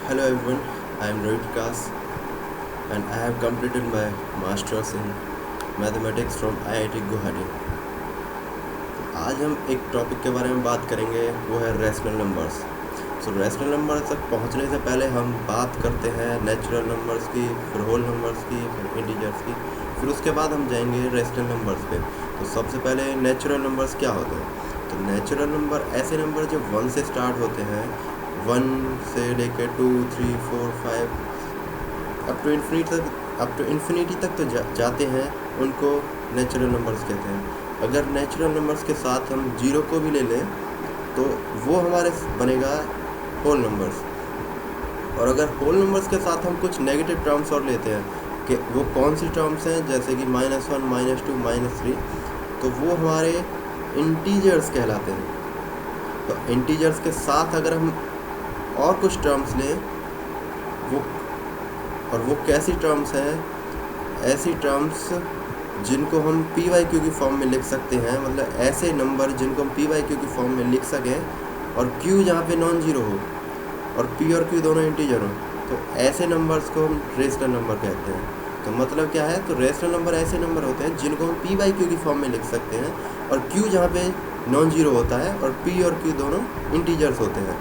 Hello everyone, I am Rohit Vikas and I have completed my Masters in Mathematics from IIT Guwahati। आज हम एक topic के बारे में बात करेंगे, वो है रैशनल नंबर्स। रैशनल नंबर तक पहुंचने से पहले हम बात करते हैं नेचुरल नंबर्स की, फिर होल नंबर्स की, फिर इंटीजर्स की, फिर उसके बाद हम जाएंगे रैशनल नंबर्स पे। तो सबसे पहले नेचुरल नंबर्स क्या होते हैं? तो नेचुरल नंबर ऐसे नंबर जो 1 से स्टार्ट होते हैं, 1 से लेकर 2, 3, 4, 5 अप टू इन्फिनिटी तक तो जाते हैं, उनको नेचुरल नंबर्स कहते हैं। अगर नेचुरल नंबर्स के साथ हम 0 को भी ले लें तो वो हमारे बनेगा होल नंबर्स। और अगर होल नंबर्स के साथ हम कुछ नेगेटिव टर्म्स और लेते हैं, कि वो कौन सी टर्म्स हैं, जैसे कि -1, -2, -3, तो वो हमारे इंटीजर्स कहलाते हैं। तो इंटीजर्स के साथ अगर हम और कुछ टर्म्स लें, वो कैसी टर्म्स हैं? ऐसी टर्म्स जिनको हम PYQ की फॉर्म में लिख सकते हैं, मतलब ऐसे नंबर जिनको हम PYQ की फॉर्म में लिख सकें और Q जहाँ पे नॉन जीरो हो और P और Q दोनों इंटीजर हो, तो ऐसे नंबर्स को हम रेशनल नंबर कहते हैं। तो मतलब क्या है? तो रेशनल नंबर ऐसे नंबर होते हैं जिनको हम PYQ की फॉर्म में लिख सकते हैं और Q जहाँ पे नॉन जीरो होता है और P और Q दोनों इंटीजर्स होते हैं।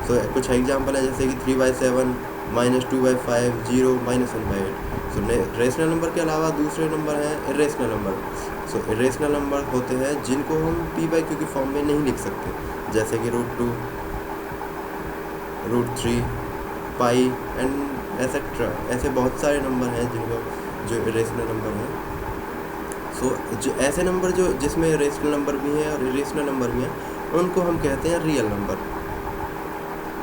तो कुछ एग्जाम्पल है जैसे कि 3/7, -2/5, 0, -1/8। रेशनल नंबर के अलावा दूसरे नंबर हैं इरेशनल नंबर। इरेशनल नंबर होते हैं जिनको हम PYQ की फॉर्म में नहीं लिख सकते, जैसे कि √2, √3, पाई एंड एसेट्रा। ऐसे बहुत सारे नंबर हैं जो इरेशनल नंबर हैं। जो ऐसे नंबर जिसमें रेशनल नंबर भी हैं और इरेशनल नंबर भी हैं, उनको हम कहते हैं रियल नंबर।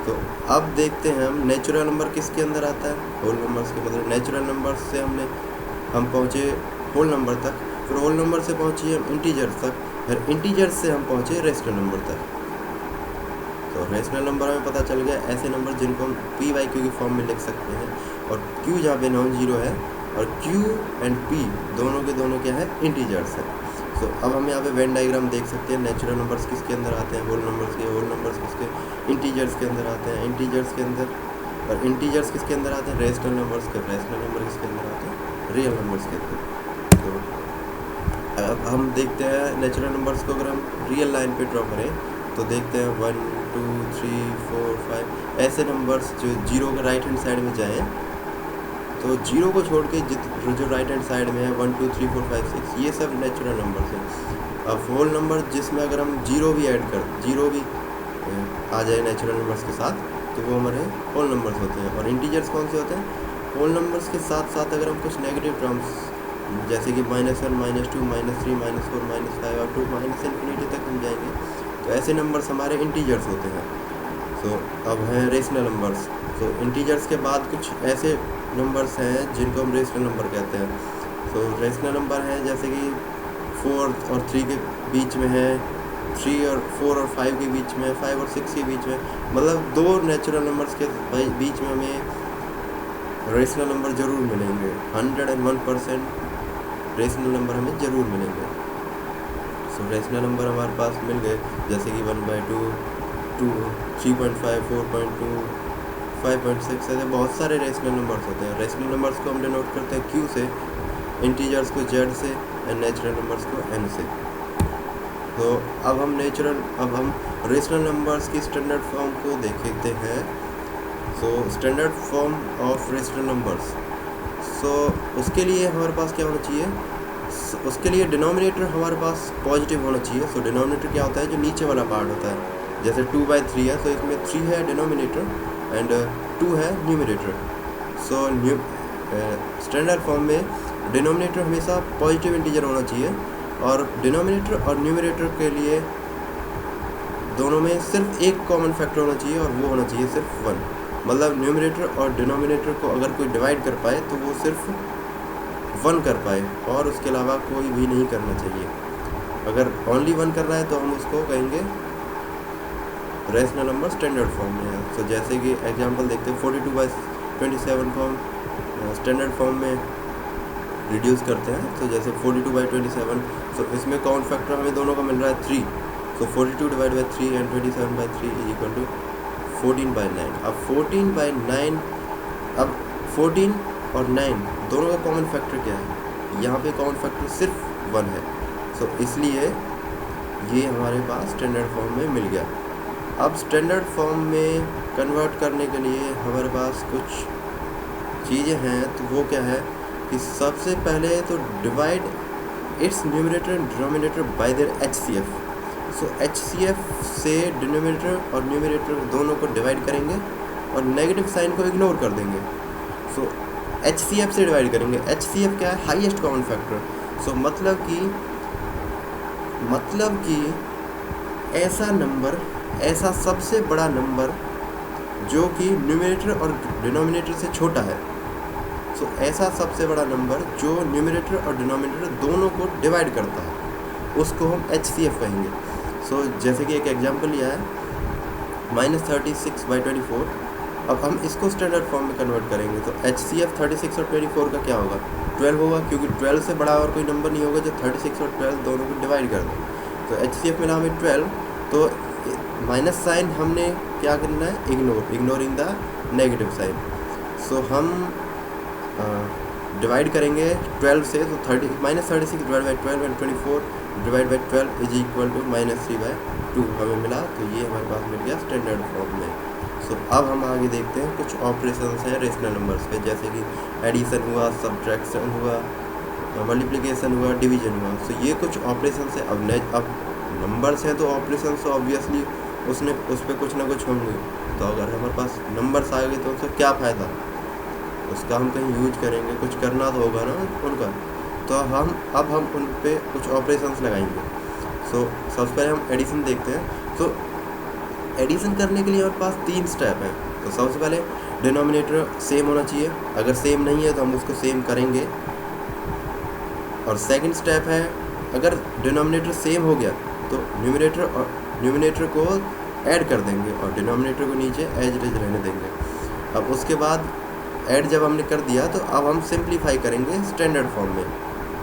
तो अब देखते हैं हम नेचुरल नंबर किसके अंदर आता है? होल नंबर्स के। मतलब नेचुरल नंबर से हम पहुँचे होल नंबर तक, फिर होल नंबर से पहुँचे हम इंटीजर्स तक, फिर इंटीजर्स से हम पहुँचे रेशनल नंबर तक। तो रेशनल नंबर हमें पता चल गया ऐसे नंबर जिनको हम PYQ की फॉर्म में लिख सकते हैं और Q जहाँ पे नॉन जीरो है और Q एंड P दोनों के दोनों क्या है? इंटीजर्स है। अब हम यहाँ पे वेन डायग्राम देख सकते हैं। नेचुरल नंबर्स किसके अंदर आते हैं? होल नंबर्स किसके? इंटीजर्स के अंदर आते हैं, इंटीजर्स के अंदर। और इंटीजर्स किसके अंदर आते हैं? रेशनल नंबर्स के। रेशनल नंबर किसके अंदर आते हैं? रियल नंबर्स के अंदर। तो अब हम देखते हैं नेचुरल नंबर्स को अगर हम रियल लाइन पे ड्रॉ करें तो देखते हैं 1, 2, 3, 4, 5 ऐसे नंबर्स जो जीरो के राइट हैंड साइड में जाएँ। तो जीरो को छोड़ के जो राइट हैंड साइड में है 1, 2, 3, 4, 5, 6 ये सब नेचुरल नंबर्स हैं। अब होल नंबर जिसमें अगर हम जीरो भी आ जाए नेचुरल नंबर्स के साथ, तो वो हमारे होल नंबर्स होते हैं। और इंटीजर्स कौन से होते हैं? होल नंबर्स के साथ साथ अगर हम कुछ नेगेटिव टर्म्स जैसे कि -1, -2, -3, -4, -5 अप टू इन्फिनिटी तक हम जाएंगे, तो ऐसे नंबर्स हमारे इंटीजर्स होते हैं। अब हैं रेशनल नंबर्स। इंटीजर्स के बाद कुछ ऐसे नंबर्स हैं जिनको हम रेशनल नंबर कहते हैं। रेशनल नंबर हैं जैसे कि 4 और 3 के बीच में है, 3 और 4 और 5 के बीच में, 5 और 6 के बीच में। मतलब दो नेचुरल नंबर्स के बीच में हमें रेशनल नंबर ज़रूर मिलेंगे। 101% रेशनल नंबर हमें ज़रूर मिलेंगे। रेशनल नंबर हमारे पास मिल गए, जैसे कि 1/2, 2, 3.5, 4.2, 5.6। ऐसे बहुत सारे रेशनल नंबर्स होते हैं। रेशनल नंबर्स को हम डिनोट करते हैं Q से, इंटीजर्स को Z से एंड नेचुरल नंबर्स को N से। तो अब हम रेशनल नंबर्स की स्टैंडर्ड फॉर्म को देखते हैं। Standard form of rational numbers. उसके लिए हमारे पास क्या होना चाहिए? उसके लिए डिनोमिनेटर हमारे पास पॉजिटिव होना चाहिए। डिनोमिनेटर क्या होता है? जो नीचे वाला पार्ट होता है। जैसे 2/3 है, तो इसमें 3 है डिनोमिनेटर एंड 2 है न्यूमरेटर। स्टैंडर्ड फॉर्म में डिनोमिनेटर हमेशा पॉजिटिव इंटीजर होना चाहिए और डिनोमिनेटर और न्यूमरेटर के लिए दोनों में सिर्फ एक कॉमन फैक्टर होना चाहिए और वो होना चाहिए सिर्फ 1। मतलब न्यूमरेटर और डिनोमिनेटर को अगर कोई डिवाइड कर पाए तो वो सिर्फ 1 कर पाए और उसके अलावा कोई भी नहीं करना चाहिए। अगर ओनली 1 कर रहा है तो हम उसको कहेंगे रेशनल नंबर स्टैंडर्ड फॉर्म में है। जैसे कि एग्जांपल देखते हैं, 42/27 को हम स्टैंडर्ड फॉर्म में रिड्यूस करते हैं। जैसे 42/27, इसमें कॉमन फैक्टर हमें दोनों का मिल रहा है 3। 42 / 3 एंड 27/3 = 14/9। अब 14/9, अब 14 और 9 दोनों का कॉमन फैक्टर क्या है? यहाँ पे कॉमन फैक्टर सिर्फ 1 है। सो इसलिए ये हमारे पास स्टैंडर्ड फॉर्म में मिल गया। अब स्टैंडर्ड फॉर्म में कन्वर्ट करने के लिए हमारे पास कुछ चीज़ें हैं। तो वो क्या है कि सबसे पहले तो divide it's numerator and denominator by there HCF। So HCF से डिनोमिनेटर और न्यूमरेटर दोनों को डिवाइड करेंगे और नेगेटिव साइन को इग्नोर कर देंगे। सो HCF से डिवाइड करेंगे। HCF क्या है? Highest common factor. सो मतलब कि ऐसा नंबर, ऐसा सबसे बड़ा नंबर जो कि न्यूमरेटर और डिनोमिनेटर से छोटा है। सो ऐसा सबसे बड़ा नंबर जो न्यूमरेटर और डिनोमिनेटर दोनों को डिवाइड करता है, उसको हम HCF कहेंगे। सो जैसे कि एक एग्जांपल लिया है -36/24। अब हम इसको स्टैंडर्ड फॉर्म में कन्वर्ट करेंगे तो HCF 36 और 24 का क्या होगा? 12 होगा, क्योंकि 12 से बड़ा और कोई नंबर नहीं होगा जो 36 और 12 दोनों को डिवाइड कर दे। तो HCF मिला हमें 12, तो माइनस साइन हमने क्या करना है? Ignoring the negative sign. So हम डिवाइड करेंगे 12 से, तो -36 divide by 12 and 24 divide by 12 is equal to -3/2 हमें मिला। तो ये हमारे पास मिल गया स्टैंडर्ड फॉर्म में। सो अब हम आगे देखते हैं कुछ ऑपरेशंस हैं रेशनल नंबर्स पे, जैसे कि एडिशन हुआ, सब्ट्रैक्शन हुआ, मल्टीप्लिकेशन हुआ, डिवीजन हुआ। सो ये कुछ ऑपरेशंस है। अब नंबर्स हैं तो ऑपरेशंस ऑब्वियसली उस पर कुछ ना कुछ होंगे। तो अगर हमारे पास नंबर्स आ गए तो उनसे क्या फ़ायदा? उसका हम कहीं यूज करेंगे, कुछ करना तो होगा ना उनका। तो अब हम उन पे कुछ ऑपरेशंस लगाएंगे। सो सबसे पहले हम एडिशन देखते हैं। तो एडिशन करने के लिए हमारे पास 3 स्टेप हैं। तो सबसे पहले डिनोमिनेटर सेम होना चाहिए, अगर सेम नहीं है तो हम उसको सेम करेंगे। और सेकंड स्टेप है, अगर डिनोमिनेटर सेम हो गया तो न्यूमरेटर को ऐड कर देंगे और डिनोमिनेटर को नीचे एज इट इज रहने देंगे। अब उसके बाद ऐड जब हमने कर दिया तो अब हम सिंप्लीफाई करेंगे स्टैंडर्ड फॉर्म में।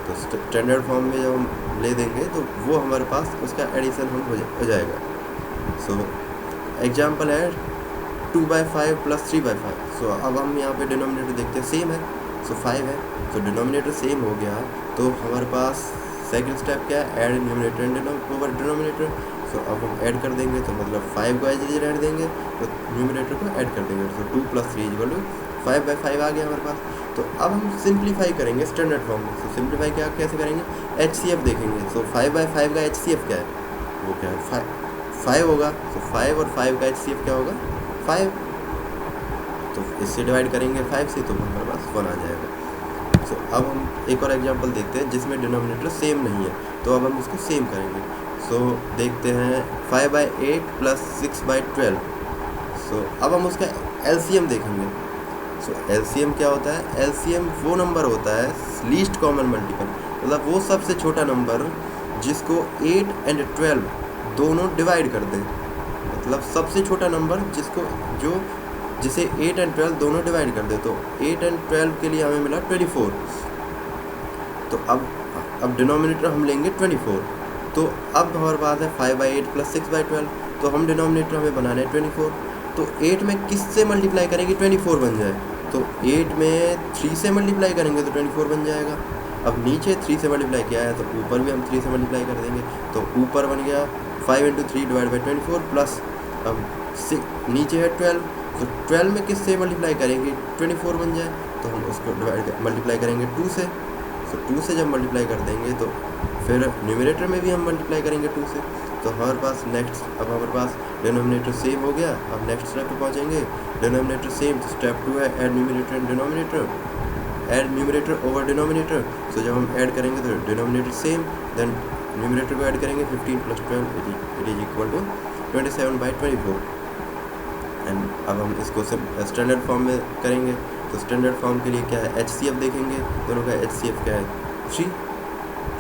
तो स्टैंडर्ड फॉर्म में जब हम ले देंगे तो वो हमारे पास उसका एडिशन हो जाएगा। सो एग्जांपल है 2/5 + 3/5। सो अब हम यहाँ पे डिनोमिनेटर देखते हैं, सेम है। सो 5 है, तो डिनोमिनेटर सेम हो गया। तो हमारे पास सेकंड स्टेप क्या है? Add numerator over denominator. So अब हम ऐड कर देंगे, तो मतलब 5 को एज इट इज रहने देंगे, तो न्यूमरेटर को ऐड कर देंगे। सो 2 + 3 = 5/5 आ गया हमारे पास। तो अब हम सिंप्लीफाई करेंगे स्टैंडर्ड फॉर्म में। सो सिंप्लीफाई कैसे करेंगे? HCF देखेंगे। सो 5/5 का HCF क्या है? वो क्या है? 5 होगा। तो 5 और 5 का HCF क्या होगा? 5। तो इससे डिवाइड करेंगे 5 से, तो हमारे पास 1 आ जाएगा। सो अब हम एक और एग्जांपल देखते हैं जिसमें डिनोमिनेटर सेम नहीं है, तो अब हम इसको सेम करेंगे। सो देखते हैं 5/8 + 6/12। सो अब हम उसका LCM देखेंगे। सो LCM क्या होता है? LCM वो नंबर होता है लीस्ट कॉमन मल्टीपल, मतलब वो सबसे छोटा नंबर जिसको 8 और 12 दोनों डिवाइड कर दें। मतलब सबसे छोटा नंबर जिसे 8 और 12 दोनों डिवाइड कर दे। तो 8 और 12 के लिए हमें मिला 24। तो अब डिनोमिनेटर हम लेंगे 24। तो अब हमारे पास है 5/8 + 6/12। तो हम डिनोमिनेटर हमें बनाना है 24। तो 8 में किससे मल्टीप्लाई करेंगे 24 बन जाए? तो 8 में 3 से मल्टीप्लाई करेंगे तो 24 बन जाएगा। अब नीचे 3 से मल्टीप्लाई किया है तो ऊपर भी हम 3 से मल्टीप्लाई कर देंगे। तो ऊपर बन गया 5 × 3 / 24 प्लस अब नीचे है 12। तो 12 में किससे मल्टीप्लाई करेंगे 24 बन जाए? तो हम उसको मल्टीप्लाई करेंगे 2 से। तो 2 से जब मल्टीप्लाई कर देंगे तो फिर न्यूमरेटर में भी हम मल्टीप्लाई करेंगे 2 से। तो हमारे पास अब हमारे पास डिनोमिनेटर सेम हो गया। अब नेक्स्ट स्टेप पे पहुँचेंगे। डिनोमिनेटर सेम, तो स्टेप 2 है add numerator and denominator, add numerator over denominator. So जब हम ऐड करेंगे तो डिनोमिनेटर सेम, देन न्यूमरेटर को ऐड करेंगे 15 + 12 it is equal to 27/24। And अब हम इसको स्टैंडर्ड फॉर्म में करेंगे। तो स्टैंडर्ड फॉर्म के लिए क्या है? HCF देखेंगे, दोनों का HCF क्या है? 3।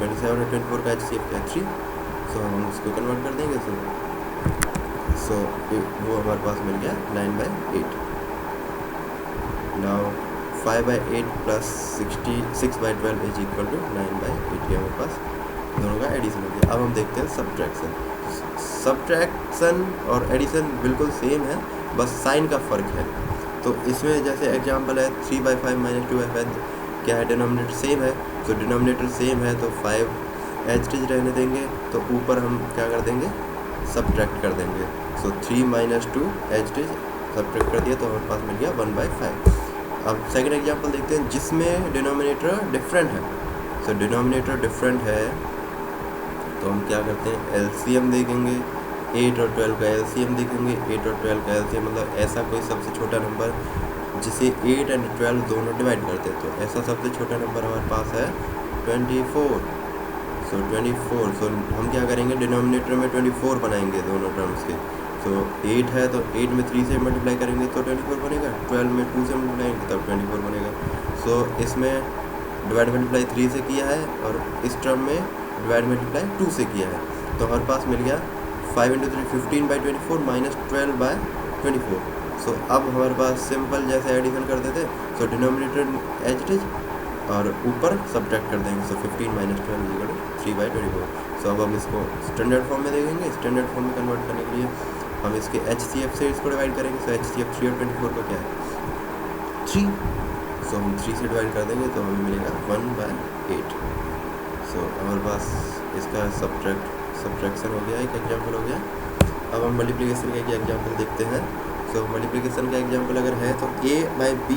27 और 24 का HCF क्या है? 3। सो हम उसको कन्वर्ट कर देंगे। सो वो हमारे पास मिल गया 9/8। Now 5/8 + 6/12 is equal to 9/8। ये हमारे पास दोनों का एडिशन हो गया। अब हम देखते हैं सब्ट्रैक्शन और एडिशन बिल्कुल सेम है। बस साइन का फ़र्क है। तो इसमें जैसे एग्जांपल है 3/5 माइनस 2/5, क्या है, डिनोमिनेटर सेम है, तो डिनोमिनेटर सेम है तो 5 एज इट इज रहने देंगे, तो ऊपर हम क्या कर देंगे, सब्ट्रैक्ट कर देंगे। So 3 minus 2 as it is subtract कर दिया तो हमारे पास मिल गया 1/5। अब सेकंड एग्जांपल देखते हैं जिसमें डिनोमिनेटर डिफरेंट है। सो डिनोमिनेटर डिफरेंट है तो हम क्या करते हैं, एलसीएम देखेंगे, 8 और 12 का एलसीएम देखेंगे। 8 और 12 का एलसीएम मतलब ऐसा कोई सबसे छोटा नंबर जिसे 8 एंड 12 दोनों डिवाइड करते हैं, तो ऐसा सबसे छोटा नंबर हमारे पास है 24। सो 24, सो हम क्या करेंगे, डिनोमिनेटर में 24 बनाएंगे दोनों टर्म्स के। सो 8 है तो 8 में 3 से मल्टीप्लाई करेंगे तो 24 बनेगा, 12 में 2 से मल्टीप्लाई करेंगे तब 24 बनेगा। सो इसमें डिवाइड मल्टीप्लाई 3 से किया है और इस टर्म में डिवाइड मल्टीप्लाई 2 से किया है, तो हमारे पास मिल गया 5 × 3 15/24 माइनस 12/24। सो अब हमारे पास सिंपल जैसे एडिशन करते थे, so denominator as it is और ऊपर सब्ट्रैक्ट कर देंगे। सो 15 - 12 = 3/24। सो अब हम इसको स्टैंडर्ड फॉर्म में देखेंगे। स्टैंडर्ड फॉर्म में कन्वर्ट करने के लिए हम इसके HCF से इसको डिवाइड करेंगे। सो HCF 3 और 24 का क्या है, 3। सो हम 3 से डिवाइड कर देंगे तो हमें मिलेगा 1/8। सो हमारे पास इसका सब्ट्रैक्शन हो गया, एक एग्जाम्पल हो गया। अब हम मल्टीप्लिकेशन का एक एग्जाम्पल देखते हैं। सो मल्टीप्लिकेशन का एग्जाम्पल अगर है तो A/B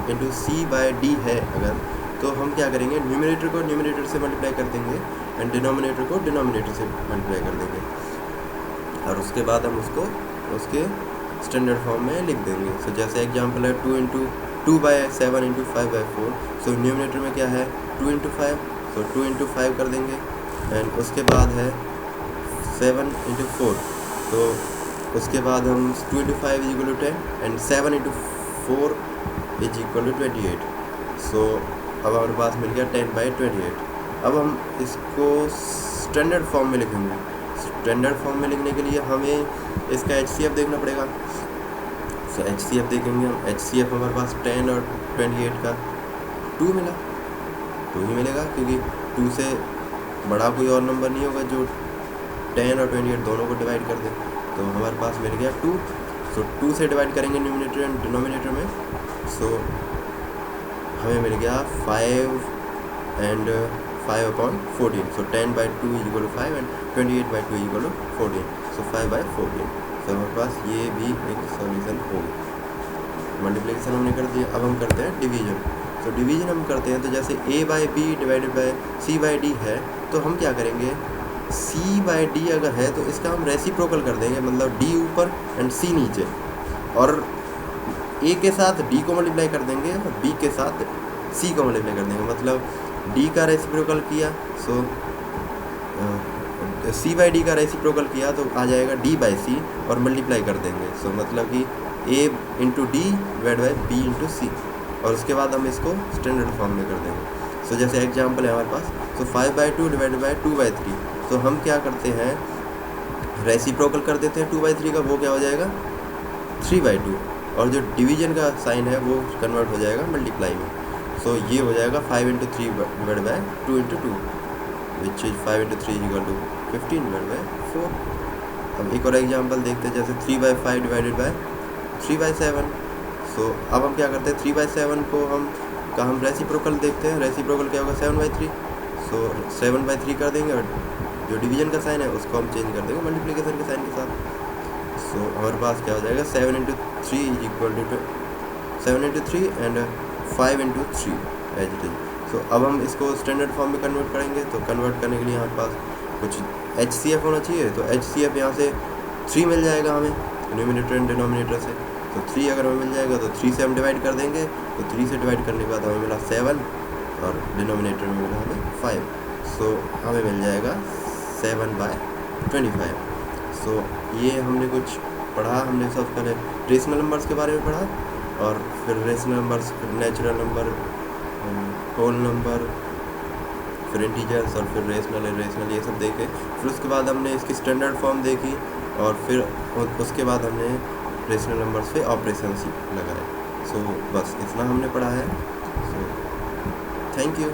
× C/D है अगर, तो हम क्या करेंगे, न्यूमरेटर को न्यूमरेटर से मल्टीप्लाई कर देंगे एंड डिनोमिनेटर को डिनोमिनेटर से मल्टीप्लाई कर देंगे, और उसके बाद हम उसको उसके स्टैंडर्ड फॉर्म में लिख देंगे। सो जैसे एग्जांपल है 2/7 × 5/4। सो न्यूमरेटर में क्या है, 2 × 5, सो 2 × 5 कर देंगे एंड उसके बाद है 7 × 4, तो उसके बाद हम 2 × 5 = 10 एंड 7 × 4 = 28। सो अब हमारे पास मिल गया 10/28। अब हम इसको स्टैंडर्ड फॉर्म में लिखेंगे। स्टैंडर्ड फॉर्म में लिखने के लिए हमें इसका HCF देखना पड़ेगा। सो HCF देखेंगे हम, HCF हमारे पास 10 और 28 का 2 मिला, 2 ही मिलेगा क्योंकि 2 से बड़ा कोई और नंबर नहीं होगा जो 10 और 28 दोनों को डिवाइड कर दे, तो हमारे पास मिल गया 2। सो 2 से डिवाइड करेंगे न्यूमरेटर एंड डिनोमिनेटर में, सो हमें मिल गया 5 एंड 5/14। So 10/2 = 5 and 28/2 = 14। सो 5/14। सो हमारे पास ये भी एक सॉल्यूशन होगा। मल्टीप्लिकेशन हमने कर दिया। अब हम करते हैं डिवीजन। तो डिवीजन हम करते हैं तो जैसे A/B / C/D है, तो हम क्या करेंगे, C/D अगर है तो इसका हम रेसिप्रोकल कर देंगे, मतलब D ऊपर एंड C नीचे, और A के साथ D को मल्टीप्लाई कर देंगे और B के साथ C को मल्टीप्लाई कर देंगे, मतलब D का रेसिप्रोकल किया, सो C/D का रेसिप्रोकल किया तो आ जाएगा D/C और मल्टीप्लाई कर देंगे। सो मतलब कि A × D / B × C, और उसके बाद हम इसको स्टैंडर्ड फॉर्म में कर देंगे। सो जैसे एग्जांपल है हमारे पास, सो 5/2 / 2/3, तो हम क्या करते हैं, रेसिप्रोकल कर देते हैं 2/3 का, वो क्या हो जाएगा 3/2, और जो डिवीजन का साइन है वो कन्वर्ट हो जाएगा मल्टीप्लाई में। सो ये हो जाएगा 5 × 3 / 2 × 2 विच इज 5 × 3 = 15/4। अब एक और एग्जांपल देखते हैं, जैसे 3/5 / 3/7। सो अब हम क्या करते हैं, 3/7 को हम रेसिप्रोकल देखते हैं। रेसिप्रोकल क्या होगा 7/3, सो 7/3 कर देंगे और जो डिवीजन का साइन है उसको हम चेंज कर देंगे मल्टीप्लिकेशन के साइन के साथ। सो हमारे पास क्या हो जाएगा 7 × 3 = 7 × 3 एंड 5 × 3 एज इट इज। सो अब हम इसको स्टैंडर्ड फॉर्म में कन्वर्ट करेंगे, तो कन्वर्ट करने के लिए हमारे पास कुछ HCF होना चाहिए, तो HCF यहाँ से 3 मिल जाएगा हमें न्यूमरेटर एंड डिनोमिनेटर से। तो 3 अगर हमें मिल जाएगा तो 3 से हम डिवाइड कर देंगे, तो 3 से डिवाइड करने के बाद हमें मिला 7 और डिनोमिनेटर में मिला हमें 5। सो हमें मिल जाएगा 7/25। सो ये हमने कुछ पढ़ा। हमने सबसे पहले रेशनल नंबर्स के बारे में पढ़ा, और फिर रेशनल नंबर्स, फिर नेचुरल नंबर, होल नंबर, फिर इंटीजर्स, और फिर रेशनल इरेशनल, ये सब देखे। फिर उसके बाद हमने इसकी स्टैंडर्ड फॉर्म देखी, और फिर उसके बाद हमने रेशनल नंबर्स पे ऑपरेशंस लगाए। सो बस इतना हमने पढ़ा है। So thank you.